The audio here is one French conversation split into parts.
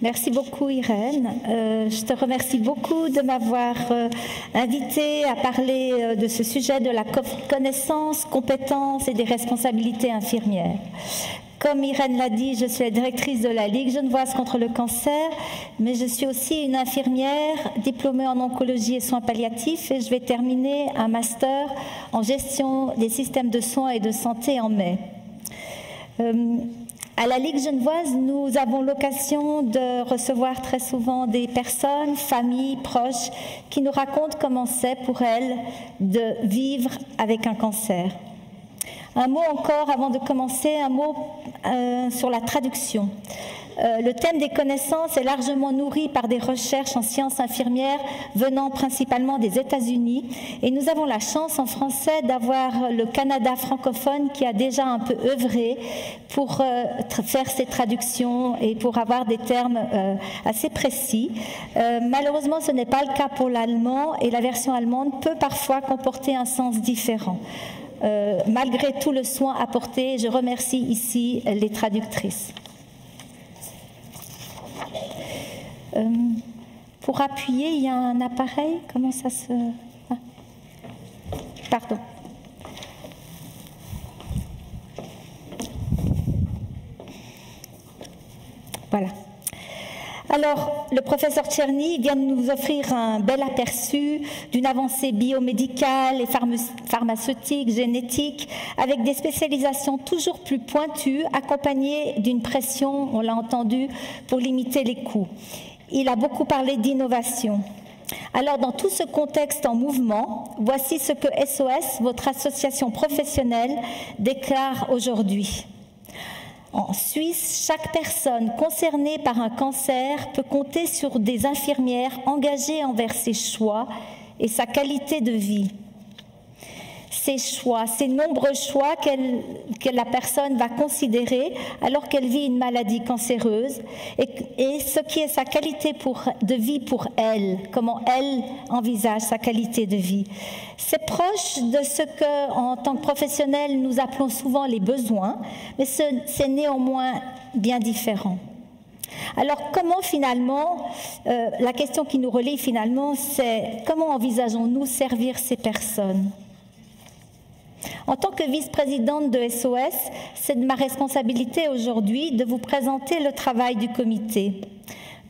Merci beaucoup Irène. Je te remercie beaucoup de m'avoir invité à parler de ce sujet de la connaissance, compétence et des responsabilités infirmières. Comme Irène l'a dit, je suis la directrice de la Ligue genevoise contre le cancer, mais je suis aussi une infirmière diplômée en oncologie et soins palliatifs et je vais terminer un master en gestion des systèmes de soins et de santé en mai. À la Ligue genevoise, nous avons l'occasion de recevoir très souvent des personnes, familles, proches, qui nous racontent comment c'est pour elles de vivre avec un cancer. Un mot encore, avant de commencer, un mot sur la traduction. Le thème des connaissances est largement nourri par des recherches en sciences infirmières venant principalement des États-Unis. Et nous avons la chance en français d'avoir le Canada francophone qui a déjà un peu œuvré pour faire ces traductions et pour avoir des termes assez précis. Malheureusement, ce n'est pas le cas pour l'allemand et la version allemande peut parfois comporter un sens différent. Malgré tout le soin apporté, je remercie ici les traductrices. Pour appuyer, il y a un appareil. Comment ça se... Ah. Pardon. Voilà. Alors, le professeur Tcherny vient de nous offrir un bel aperçu d'une avancée biomédicale et pharmaceutique, génétique, avec des spécialisations toujours plus pointues, accompagnées d'une pression, on l'a entendu, pour limiter les coûts. Il a beaucoup parlé d'innovation. Alors, dans tout ce contexte en mouvement, voici ce que SOS, votre association professionnelle, déclare aujourd'hui. En Suisse, chaque personne concernée par un cancer peut compter sur des infirmières engagées envers ses choix et sa qualité de vie. Ces choix, ces nombreux choix que la personne va considérer alors qu'elle vit une maladie cancéreuse et ce qui est sa qualité de vie pour elle, comment elle envisage sa qualité de vie. C'est proche de ce que, en tant que professionnels, nous appelons souvent les besoins, mais c'est néanmoins bien différent. Alors comment finalement, la question qui nous relie finalement, c'est comment envisageons-nous servir ces personnes ? En tant que vice-présidente de SOS, c'est de ma responsabilité aujourd'hui de vous présenter le travail du comité.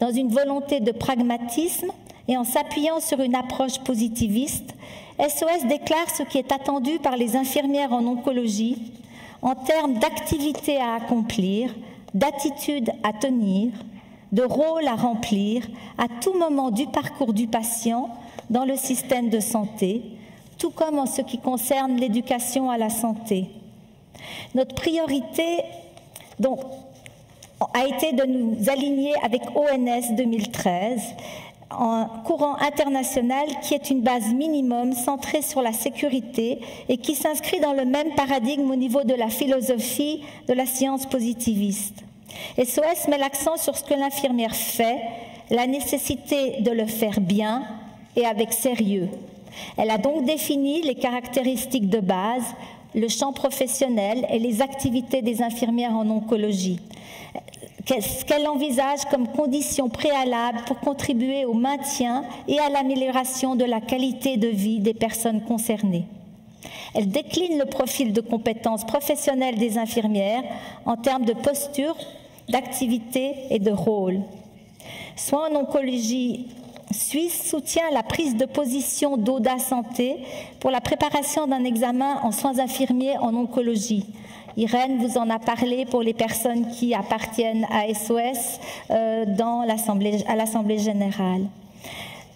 Dans une volonté de pragmatisme et en s'appuyant sur une approche positiviste, SOS déclare ce qui est attendu par les infirmières en oncologie en termes d'activités à accomplir, d'attitudes à tenir, de rôles à remplir à tout moment du parcours du patient dans le système de santé, tout comme en ce qui concerne l'éducation à la santé. Notre priorité donc, a été de nous aligner avec ONS 2013, un courant international qui est une base minimum centrée sur la sécurité et qui s'inscrit dans le même paradigme au niveau de la philosophie de la science positiviste. SOS met l'accent sur ce que l'infirmière fait, la nécessité de le faire bien et avec sérieux. Elle a donc défini les caractéristiques de base, le champ professionnel et les activités des infirmières en oncologie. Ce qu'elle envisage comme conditions préalables pour contribuer au maintien et à l'amélioration de la qualité de vie des personnes concernées. Elle décline le profil de compétences professionnelles des infirmières en termes de posture, d'activité et de rôle. Soins en oncologie Suisse soutient la prise de position d'ODA Santé pour la préparation d'un examen en soins infirmiers en oncologie. Irène vous en a parlé pour les personnes qui appartiennent à SOS à l'Assemblée générale.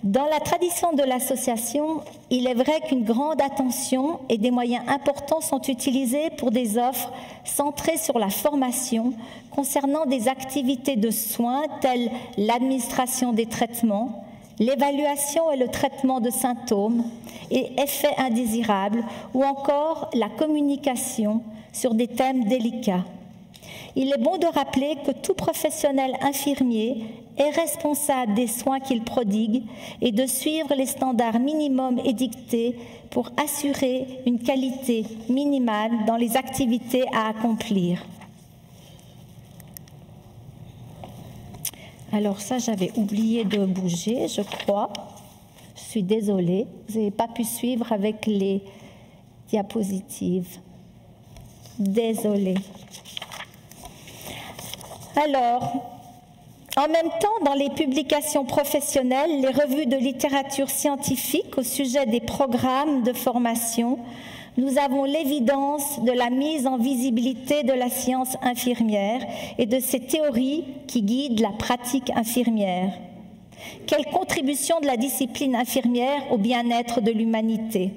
Dans la tradition de l'association, il est vrai qu'une grande attention et des moyens importants sont utilisés pour des offres centrées sur la formation concernant des activités de soins telles l'administration des traitements, l'évaluation et le traitement de symptômes et effets indésirables ou encore la communication sur des thèmes délicats. Il est bon de rappeler que tout professionnel infirmier est responsable des soins qu'il prodigue et de suivre les standards minimums édictés pour assurer une qualité minimale dans les activités à accomplir. Alors ça, j'avais oublié de bouger, je crois. Je suis désolée, vous n'avez pas pu suivre avec les diapositives. Désolée. Alors, en même temps, dans les publications professionnelles, les revues de littérature scientifique au sujet des programmes de formation, nous avons l'évidence de la mise en visibilité de la science infirmière et de ses théories qui guident la pratique infirmière. Quelle contribution de la discipline infirmière au bien-être de l'humanité?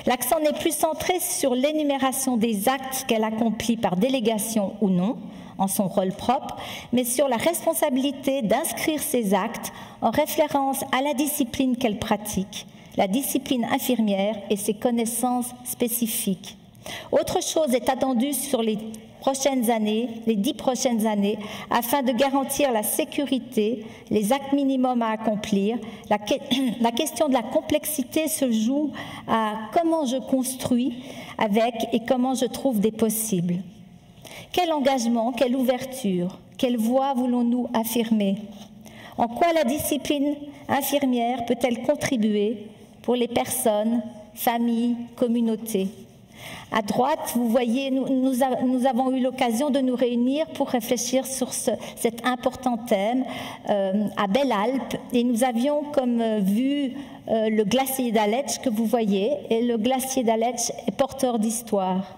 L'accent n'est plus centré sur l'énumération des actes qu'elle accomplit par délégation ou non, en son rôle propre, mais sur la responsabilité d'inscrire ces actes en référence à la discipline qu'elle pratique, la discipline infirmière et ses connaissances spécifiques. Autre chose est attendue sur les 10 prochaines années, afin de garantir la sécurité, les actes minimums à accomplir. La question de la complexité se joue à comment je construis avec et comment je trouve des possibles. Quel engagement, quelle ouverture, quelle voie voulons-nous affirmer? En quoi la discipline infirmière peut-elle contribuer pour les personnes, familles, communautés? À droite, vous voyez, nous avons eu l'occasion de nous réunir pour réfléchir sur cet important thème à Belle-Alpe, et nous avions comme vue le glacier d'Aletsch que vous voyez, et le glacier d'Aletsch est porteur d'histoire.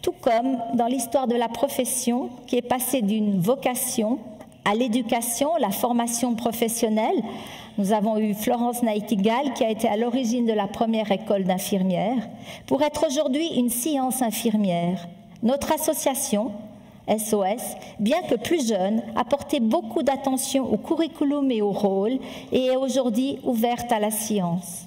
Tout comme dans l'histoire de la profession qui est passée d'une vocation à l'éducation, la formation professionnelle. Nous avons eu Florence Nightingale qui a été à l'origine de la première école d'infirmières pour être aujourd'hui une science infirmière. Notre association, SOS, bien que plus jeune, a porté beaucoup d'attention au curriculum et au rôle et est aujourd'hui ouverte à la science.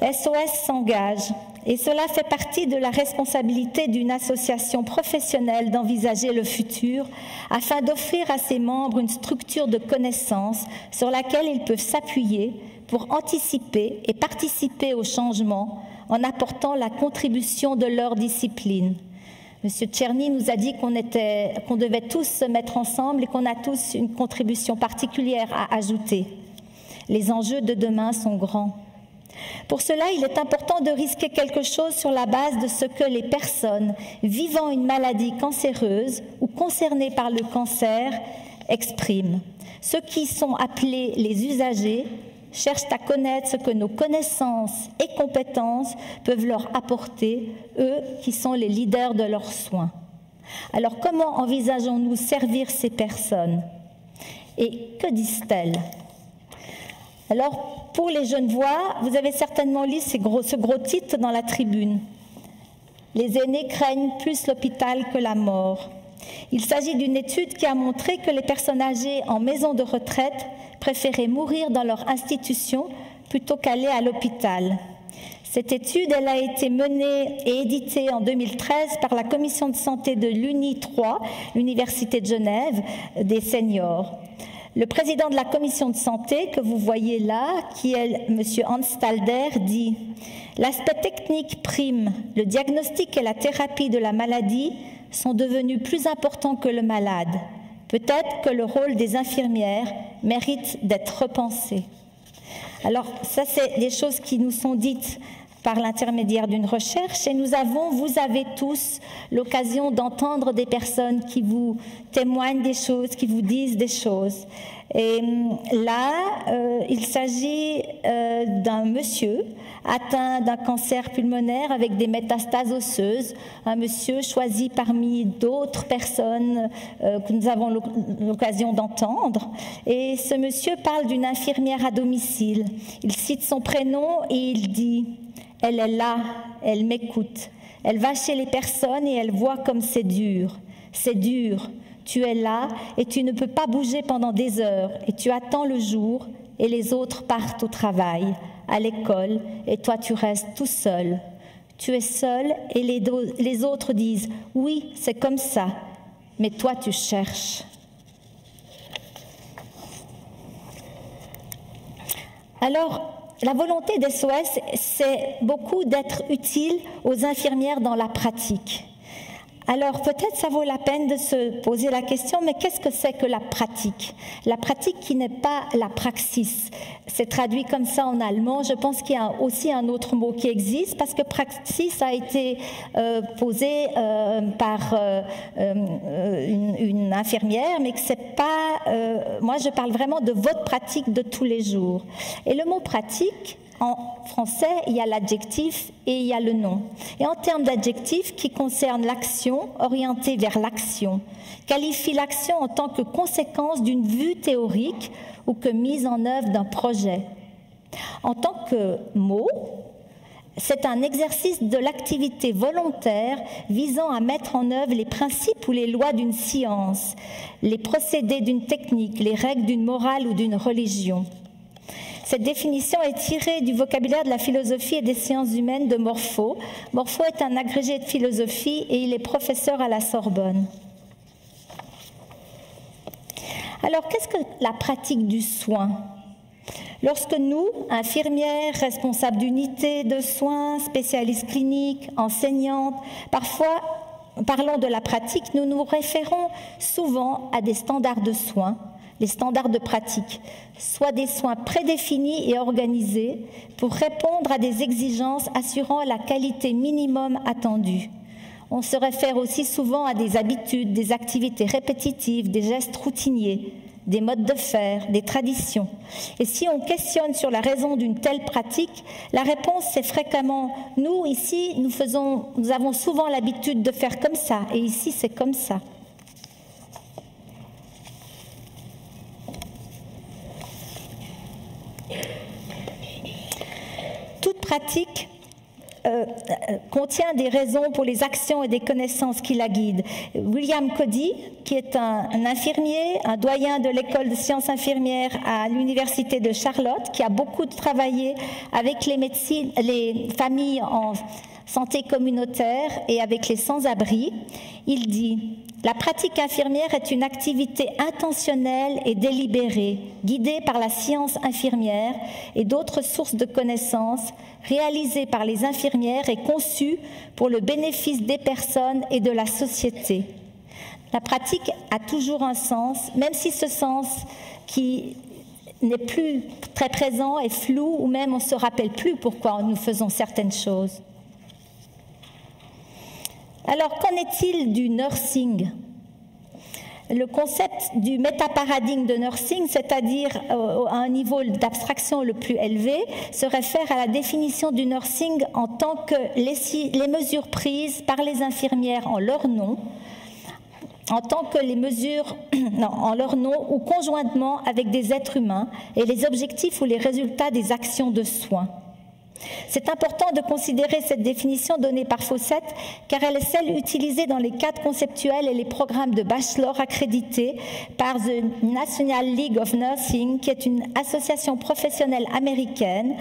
SOS s'engage, et cela fait partie de la responsabilité d'une association professionnelle d'envisager le futur afin d'offrir à ses membres une structure de connaissances sur laquelle ils peuvent s'appuyer pour anticiper et participer au changement en apportant la contribution de leur discipline. Monsieur Tcherny nous a dit qu'on devait tous se mettre ensemble et qu'on a tous une contribution particulière à ajouter. Les enjeux de demain sont grands. Pour cela, il est important de risquer quelque chose sur la base de ce que les personnes vivant une maladie cancéreuse ou concernées par le cancer expriment. Ceux qui sont appelés les usagers cherchent à connaître ce que nos connaissances et compétences peuvent leur apporter, eux qui sont les leaders de leurs soins. Alors comment envisageons-nous servir ces personnes? Et que disent-elles? Alors, pour les Genevois, vous avez certainement lu ce gros titre dans la tribune. Les aînés craignent plus l'hôpital que la mort. Il s'agit d'une étude qui a montré que les personnes âgées en maison de retraite préféraient mourir dans leur institution plutôt qu'aller à l'hôpital. Cette étude, elle a été menée et éditée en 2013 par la commission de santé de l'UNI 3, l'Université de Genève, des seniors. Le président de la commission de santé, que vous voyez là, qui est M. Hans Stalder, dit « L'aspect technique prime, le diagnostic et la thérapie de la maladie sont devenus plus importants que le malade. Peut-être que le rôle des infirmières mérite d'être repensé. » Alors, ça, c'est des choses qui nous sont dites par l'intermédiaire d'une recherche, et vous avez tous l'occasion d'entendre des personnes qui vous témoignent des choses, qui vous disent des choses. Et là, il s'agit d'un monsieur atteint d'un cancer pulmonaire avec des métastases osseuses, un monsieur choisi parmi d'autres personnes que nous avons l'occasion d'entendre. Et ce monsieur parle d'une infirmière à domicile. Il cite son prénom et il dit « Elle est là, elle m'écoute. Elle va chez les personnes et elle voit comme c'est dur. C'est dur. Tu es là et tu ne peux pas bouger pendant des heures et tu attends le jour et les autres partent au travail, à l'école et toi tu restes tout seul. Tu es seul et les autres disent « Oui, c'est comme ça, mais toi tu cherches. » Alors, la volonté d'SOS, c'est beaucoup d'être utile aux infirmières dans la pratique. Alors peut-être ça vaut la peine de se poser la question, mais qu'est-ce que c'est que la pratique? La pratique qui n'est pas la praxis. C'est traduit comme ça en allemand. Je pense qu'il y a aussi un autre mot qui existe, parce que praxis a été posé par une infirmière, mais que c'est pas... moi, je parle vraiment de votre pratique de tous les jours. Et le mot pratique, en français, il y a l'adjectif et il y a le nom. Et en termes d'adjectif qui concerne l'action, orientée vers l'action, qualifie l'action en tant que conséquence d'une vue théorique ou que mise en œuvre d'un projet. En tant que mot, c'est un exercice de l'activité volontaire visant à mettre en œuvre les principes ou les lois d'une science, les procédés d'une technique, les règles d'une morale ou d'une religion. Cette définition est tirée du vocabulaire de la philosophie et des sciences humaines de Morpho. Morpho est un agrégé de philosophie et il est professeur à la Sorbonne. Alors, qu'est-ce que la pratique du soin ? Lorsque nous, infirmières, responsables d'unités de soins, spécialistes cliniques, enseignantes, parfois parlons de la pratique, nous nous référons souvent à des standards de soins, les standards de pratique, soit des soins prédéfinis et organisés pour répondre à des exigences assurant la qualité minimum attendue. On se réfère aussi souvent à des habitudes, des activités répétitives, des gestes routiniers, des modes de faire, des traditions. Et si on questionne sur la raison d'une telle pratique, la réponse c'est fréquemment « nous, ici, nous avons souvent l'habitude de faire comme ça, et ici c'est comme ça ». Toute pratique contient des raisons pour les actions et des connaissances qui la guident. William Cody, qui est un infirmier, un doyen de l'école de sciences infirmières à l'université de Charlotte, qui a beaucoup travaillé avec les familles en santé communautaire et avec les sans-abri, il dit « La pratique infirmière est une activité intentionnelle et délibérée, guidée par la science infirmière et d'autres sources de connaissances, réalisée par les infirmières et conçue pour le bénéfice des personnes et de la société. La pratique a toujours un sens, même si ce sens qui n'est plus très présent est flou ou même on ne se rappelle plus pourquoi nous faisons certaines choses. » Alors, qu'en est-il du nursing ? Le concept du métaparadigme de nursing, c'est-à-dire à un niveau d'abstraction le plus élevé, se réfère à la définition du nursing en tant que les mesures prises par les infirmières en leur nom, en tant que les mesures en leur nom ou conjointement avec des êtres humains et les objectifs ou les résultats des actions de soins. C'est important de considérer cette définition donnée par Fawcett car elle est celle utilisée dans les cadres conceptuels et les programmes de bachelor accrédités par The National League of Nursing, qui est une association professionnelle américaine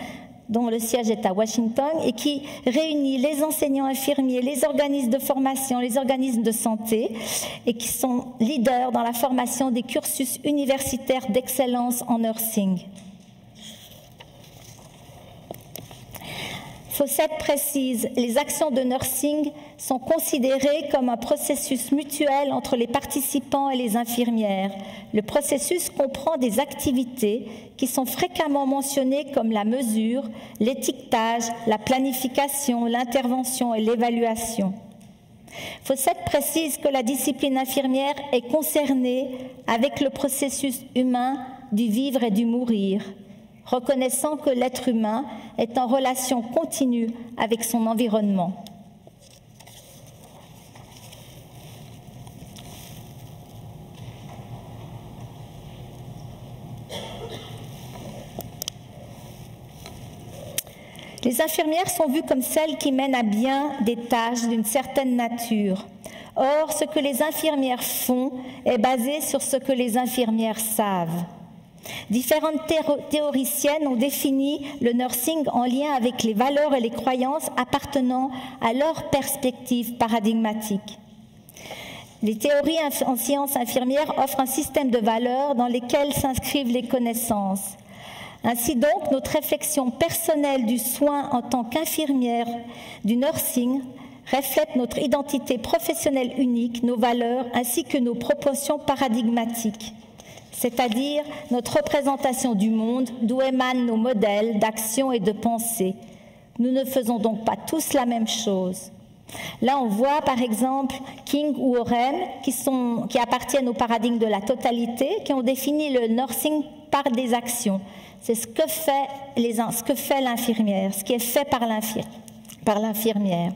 dont le siège est à Washington et qui réunit les enseignants infirmiers, les organismes de formation, les organismes de santé et qui sont leaders dans la formation des cursus universitaires d'excellence en nursing. Fawcett précise, les actions de nursing sont considérées comme un processus mutuel entre les participants et les infirmières. Le processus comprend des activités qui sont fréquemment mentionnées comme la mesure, l'étiquetage, la planification, l'intervention et l'évaluation. Fawcett précise que la discipline infirmière est concernée avec le processus humain du vivre et du mourir, reconnaissant que l'être humain est en relation continue avec son environnement. Les infirmières sont vues comme celles qui mènent à bien des tâches d'une certaine nature. Or, ce que les infirmières font est basé sur ce que les infirmières savent. Différentes théoriciennes ont défini le nursing en lien avec les valeurs et les croyances appartenant à leur perspective paradigmatique. Les théories en sciences infirmières offrent un système de valeurs dans lesquelles s'inscrivent les connaissances. Ainsi donc, notre réflexion personnelle du soin en tant qu'infirmière du nursing reflètent notre identité professionnelle unique, nos valeurs ainsi que nos proportions paradigmatiques, c'est-à-dire notre représentation du monde d'où émanent nos modèles d'action et de pensée. Nous ne faisons donc pas tous la même chose. Là, on voit par exemple King ou Oren qui appartiennent au paradigme de la totalité, qui ont défini le nursing par des actions. C'est ce que fait l'infirmière, ce qui est fait par l'infirmière.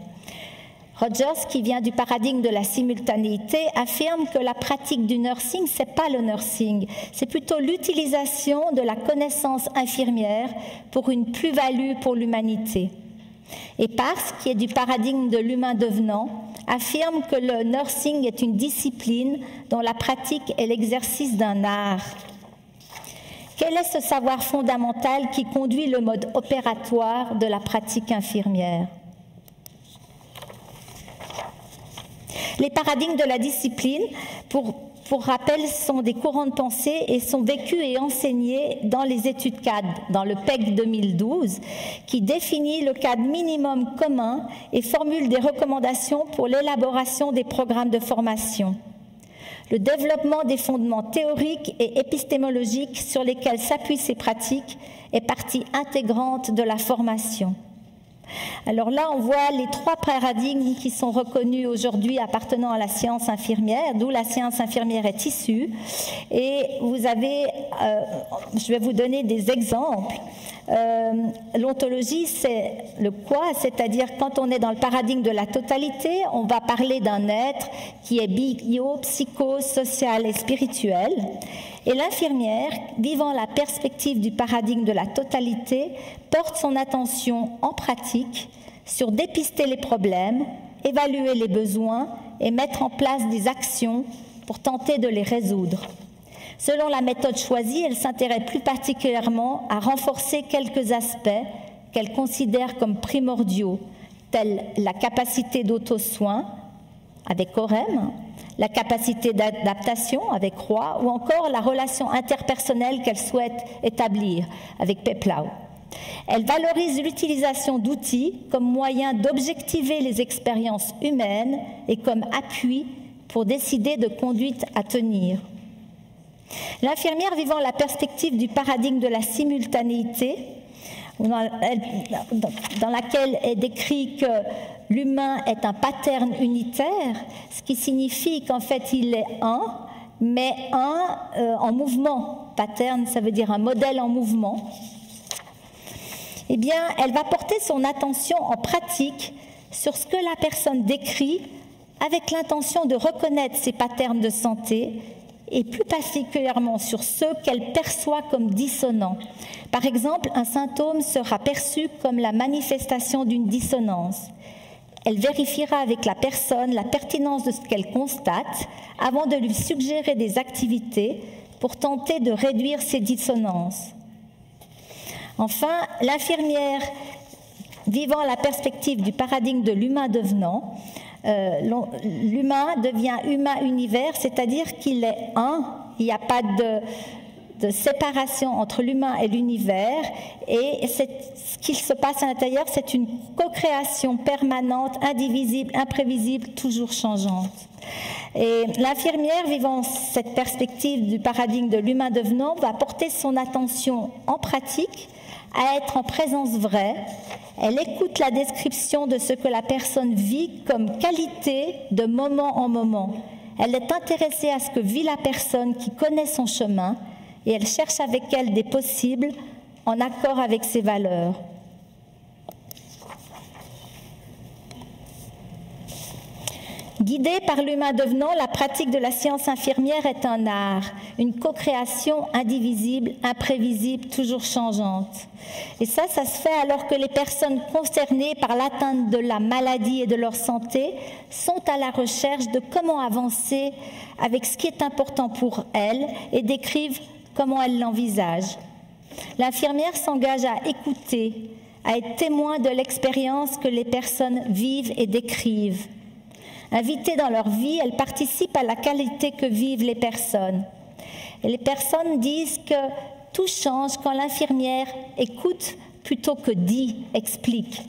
Rogers, qui vient du paradigme de la simultanéité, affirme que la pratique du nursing, ce n'est pas le nursing, c'est plutôt l'utilisation de la connaissance infirmière pour une plus-value pour l'humanité. Et Pars, qui est du paradigme de l'humain devenant, affirme que le nursing est une discipline dont la pratique est l'exercice d'un art. Quel est ce savoir fondamental qui conduit le mode opératoire de la pratique infirmière ? Les paradigmes de la discipline, pour rappel, sont des courants de pensée et sont vécus et enseignés dans les études cadres, dans le PEC 2012, qui définit le cadre minimum commun et formule des recommandations pour l'élaboration des programmes de formation. Le développement des fondements théoriques et épistémologiques sur lesquels s'appuient ces pratiques est partie intégrante de la formation. Alors là, on voit les 3 paradigmes qui sont reconnus aujourd'hui appartenant à la science infirmière, d'où la science infirmière est issue. Et vous avez, je vais vous donner des exemples. L'ontologie, c'est le quoi, c'est-à-dire quand on est dans le paradigme de la totalité, on va parler d'un être qui est bio, psycho, social et spirituel. Et l'infirmière, vivant la perspective du paradigme de la totalité, porte son attention en pratique sur dépister les problèmes, évaluer les besoins et mettre en place des actions pour tenter de les résoudre. Selon la méthode choisie, elle s'intéresse plus particulièrement à renforcer quelques aspects qu'elle considère comme primordiaux, tels la capacité d'auto-soin avec Orem, la capacité d'adaptation avec Roy, ou encore la relation interpersonnelle qu'elle souhaite établir avec Peplau. Elle valorise l'utilisation d'outils comme moyen d'objectiver les expériences humaines et comme appui pour décider de conduite à tenir. L'infirmière vivant la perspective du paradigme de la simultanéité, dans laquelle est décrit que l'humain est un pattern unitaire, ce qui signifie qu'en fait il est un, mais un en mouvement. Pattern, ça veut dire un modèle en mouvement. Eh bien, elle va porter son attention en pratique sur ce que la personne décrit avec l'intention de reconnaître ses patterns de santé et plus particulièrement sur ceux qu'elle perçoit comme dissonants. Par exemple, un symptôme sera perçu comme la manifestation d'une dissonance. Elle vérifiera avec la personne la pertinence de ce qu'elle constate avant de lui suggérer des activités pour tenter de réduire ces dissonances. Enfin, l'infirmière vivant la perspective du paradigme de l'humain devenant, l'humain devient humain-univers, c'est-à-dire qu'il est un, il n'y a pas de séparation entre l'humain et l'univers, et ce qui se passe à l'intérieur, c'est une co-création permanente, indivisible, imprévisible, toujours changeante. Et l'infirmière vivant cette perspective du paradigme de l'humain devenant va porter son attention en pratique à être en présence vraie. Elle écoute la description de ce que la personne vit comme qualité de moment en moment. Elle est intéressée à ce que vit la personne qui connaît son chemin et elle cherche avec elle des possibles en accord avec ses valeurs. Guidée par l'humain devenant, la pratique de la science infirmière est un art, une co-création indivisible, imprévisible, toujours changeante. Et ça se fait alors que les personnes concernées par l'atteinte de la maladie et de leur santé sont à la recherche de comment avancer avec ce qui est important pour elles et décrivent comment elles l'envisagent. L'infirmière s'engage à écouter, à être témoin de l'expérience que les personnes vivent et décrivent. Invitée dans leur vie, elle participe à la qualité que vivent les personnes. Et les personnes disent que tout change quand l'infirmière écoute plutôt que dit, explique.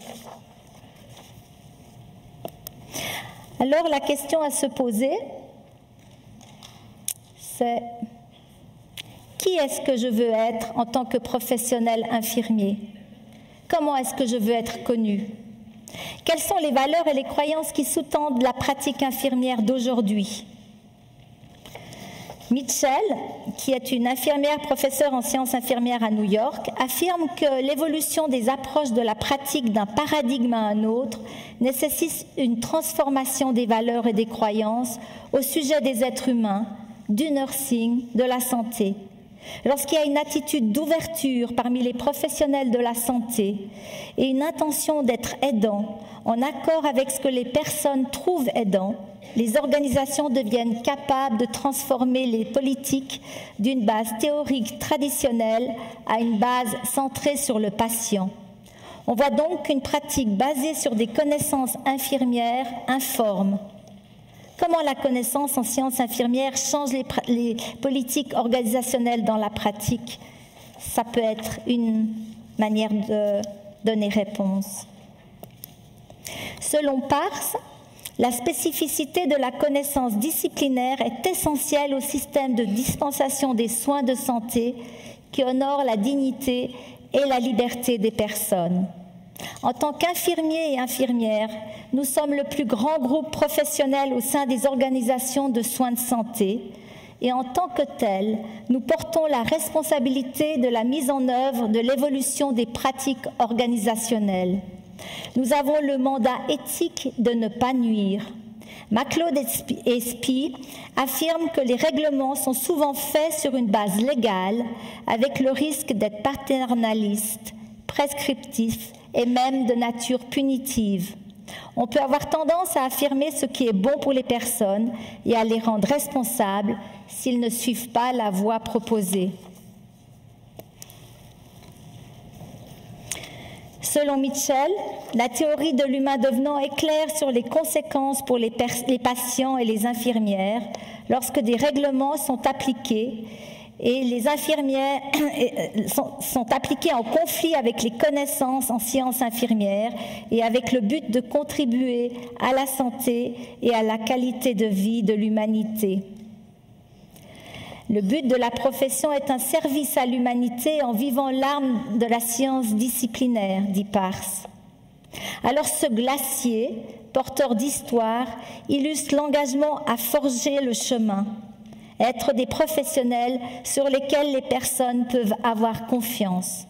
Alors la question à se poser, c'est qui est-ce que je veux être en tant que professionnel infirmier? Comment est-ce que je veux être connu? Quelles sont les valeurs et les croyances qui sous-tendent la pratique infirmière d'aujourd'hui? Mitchell, qui est une infirmière professeure en sciences infirmières à New York, affirme que l'évolution des approches de la pratique d'un paradigme à un autre nécessite une transformation des valeurs et des croyances au sujet des êtres humains, du nursing, de la santé. Lorsqu'il y a une attitude d'ouverture parmi les professionnels de la santé et une intention d'être aidant, en accord avec ce que les personnes trouvent aidant, les organisations deviennent capables de transformer les politiques d'une base théorique traditionnelle à une base centrée sur le patient. On voit donc qu'une pratique basée sur des connaissances infirmières informe. Comment la connaissance en sciences infirmières change les politiques organisationnelles dans la pratique? Ça peut être une manière de donner réponse. Selon Parse, la spécificité de la connaissance disciplinaire est essentielle au système de dispensation des soins de santé qui honore la dignité et la liberté des personnes. En tant qu'infirmiers et infirmières, nous sommes le plus grand groupe professionnel au sein des organisations de soins de santé et en tant que tels, nous portons la responsabilité de la mise en œuvre de l'évolution des pratiques organisationnelles. Nous avons le mandat éthique de ne pas nuire. McLeod et Spee affirment que les règlements sont souvent faits sur une base légale avec le risque d'être paternalistes, prescriptifs et même de nature punitive. On peut avoir tendance à affirmer ce qui est bon pour les personnes et à les rendre responsables s'ils ne suivent pas la voie proposée. Selon Mitchell, la théorie de l'humain devenant est claire sur les conséquences pour les patients et les infirmières lorsque des règlements sont appliqués et les infirmières sont appliquées en conflit avec les connaissances en sciences infirmières et avec le but de contribuer à la santé et à la qualité de vie de l'humanité. Le but de la profession est un service à l'humanité en vivant l'arme de la science disciplinaire, dit Parse. Alors ce glacier, porteur d'histoire, illustre l'engagement à forger le chemin, être des professionnels sur lesquels les personnes peuvent avoir confiance.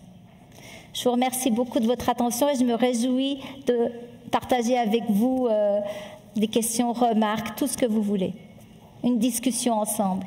Je vous remercie beaucoup de votre attention et je me réjouis de partager avec vous des questions, remarques, tout ce que vous voulez. Une discussion ensemble.